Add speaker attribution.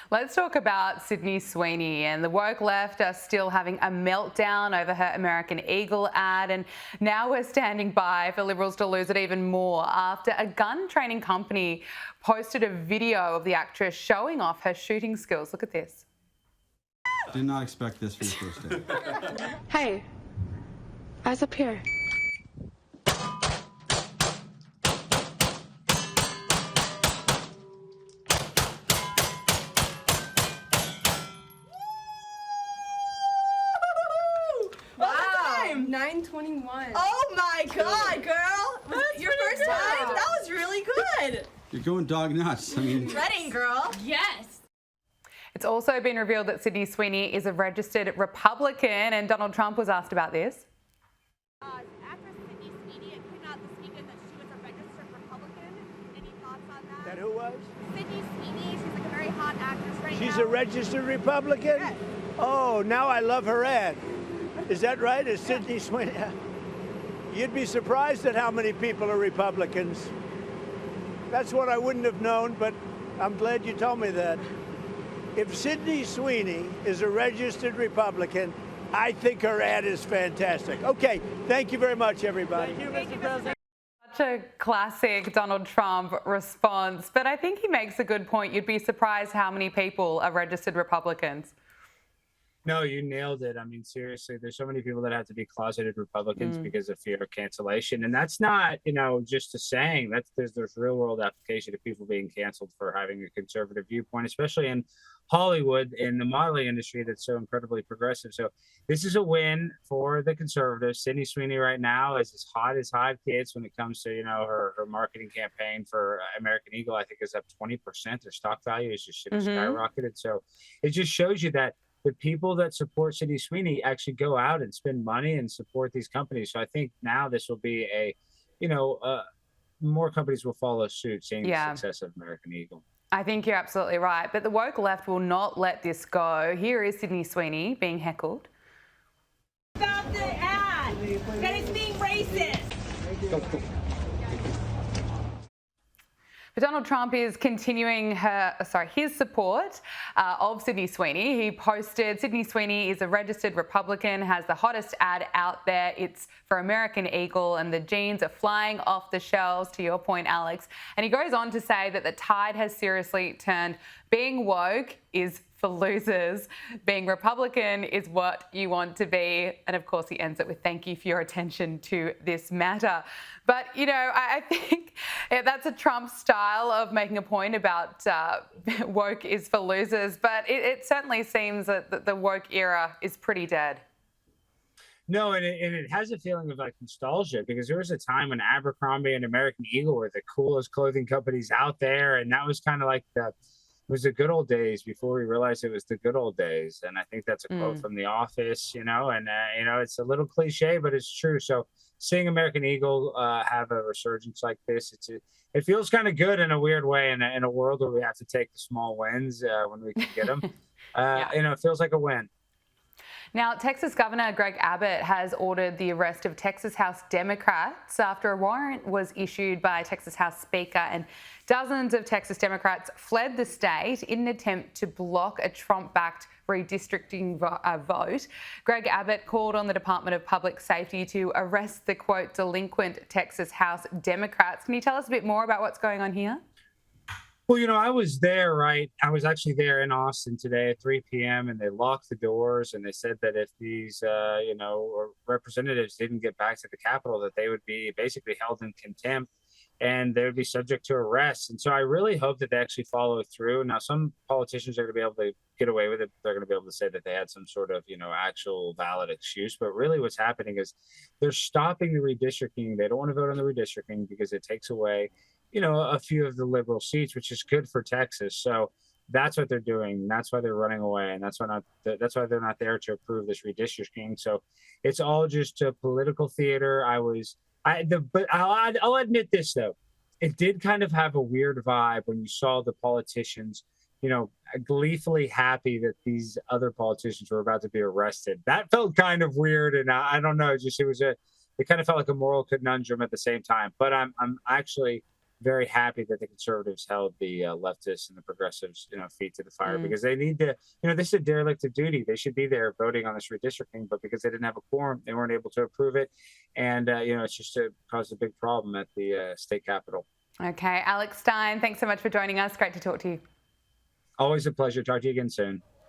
Speaker 1: Let's talk about Sydney Sweeney, and the woke left are still having a meltdown over her American Eagle ad, and now we're standing by for Liberals to lose it even more after a gun training company posted a video of the actress showing off her shooting skills. Look at this.
Speaker 2: Did not expect this for your first day.
Speaker 3: Hey, eyes up here.
Speaker 4: Wow.
Speaker 3: 9:21.
Speaker 4: Oh my God, girl! Your first time? That was really good.
Speaker 2: You're going dog nuts. I mean,
Speaker 4: Reading, girl.
Speaker 5: Yes.
Speaker 1: It's also been revealed that Sydney Sweeney is a registered Republican, and Donald Trump was asked about this.
Speaker 6: Actress Sydney Sweeney came out this weekend that she was a registered Republican. Any thoughts on that?
Speaker 7: That who was?
Speaker 6: Sydney Sweeney, she's like a very hot actress right now.
Speaker 7: She's a registered Republican?
Speaker 6: Yes.
Speaker 7: Oh, now I love her ad. Is that right? Is Sydney Sweeney? You'd be surprised at how many people are Republicans. That's what I wouldn't have known, but I'm glad you told me that. If Sydney Sweeney is a registered Republican, I think her ad is fantastic. Okay, thank you very much, everybody.
Speaker 4: Thank you, Mr. President.
Speaker 1: Such a classic Donald Trump response, but I think he makes a good point. You'd be surprised how many people are registered Republicans.
Speaker 8: No, you nailed it. I mean, seriously, there's so many people that have to be closeted Republicans because of fear of cancellation. And that's not, just a saying. There's real world application of people being canceled for having a conservative viewpoint, especially in Hollywood, in the modeling industry that's so incredibly progressive. So this is a win for the conservatives. Sydney Sweeney right now is as hot as hot kids when it comes to, her marketing campaign for American Eagle, I think is up 20%. Their stock value is just skyrocketed. So it just shows you that the people that support Sydney Sweeney actually go out and spend money and support these companies. So I think now this will be more companies will follow suit, seeing the success of American Eagle.
Speaker 1: I think you're absolutely right, but the woke left will not let this go. Here is Sydney Sweeney being heckled.
Speaker 5: About the ad, that it's being racist.
Speaker 1: But Donald Trump is continuing his support of Sydney Sweeney. He posted, Sydney Sweeney is a registered Republican, has the hottest ad out there. It's for American Eagle, and the jeans are flying off the shelves, to your point, Alex. And he goes on to say that the tide has seriously turned. Being woke is for losers. Being Republican is what you want to be. And of course, he ends it with thank you for your attention to this matter. But, I think that's a Trump style of making a point about woke is for losers. But it certainly seems that the woke era is pretty dead.
Speaker 8: No, and it has a feeling of like nostalgia, because there was a time when Abercrombie and American Eagle were the coolest clothing companies out there. And that was kind of like it was the good old days before we realized it was the good old days. And I think that's a quote from The Office, and, it's a little cliche, but it's true. So seeing American Eagle have a resurgence like this, it feels kind of good in a weird way in a world where we have to take the small wins when we can get them. It feels like a win.
Speaker 1: Now, Texas Governor Greg Abbott has ordered the arrest of Texas House Democrats after a warrant was issued by Texas House Speaker, and dozens of Texas Democrats fled the state in an attempt to block a Trump-backed redistricting vote. Greg Abbott called on the Department of Public Safety to arrest the, quote, delinquent Texas House Democrats. Can you tell us a bit more about what's going on here?
Speaker 8: Well, I was there, right? I was actually there in Austin today at 3 p.m. and they locked the doors, and they said that if these, representatives didn't get back to the Capitol, that they would be basically held in contempt and they would be subject to arrest. And so I really hope that they actually follow through. Now, some politicians are going to be able to get away with it. They're going to be able to say that they had some sort of, actual valid excuse. But really what's happening is they're stopping the redistricting. They don't want to vote on the redistricting because it takes away a few of the liberal seats, which is good for Texas. So that's what they're doing. That's why they're running away, and that's why they're not there to approve this redistricting. So it's all just a political theater. But I'll admit this though, it did kind of have a weird vibe when you saw the politicians, gleefully happy that these other politicians were about to be arrested. That felt kind of weird, and I don't know, it kind of felt like a moral conundrum at the same time. But I'm actually very happy that the conservatives held the leftists and the progressives, feet to the fire, because they need to, this is a derelict of duty. They should be there voting on this redistricting, but because they didn't have a quorum, they weren't able to approve it. And, it's just caused a big problem at the state capitol.
Speaker 1: Okay, Alex Stein, thanks so much for joining us. Great to talk to you.
Speaker 8: Always a pleasure. Talk to you again soon.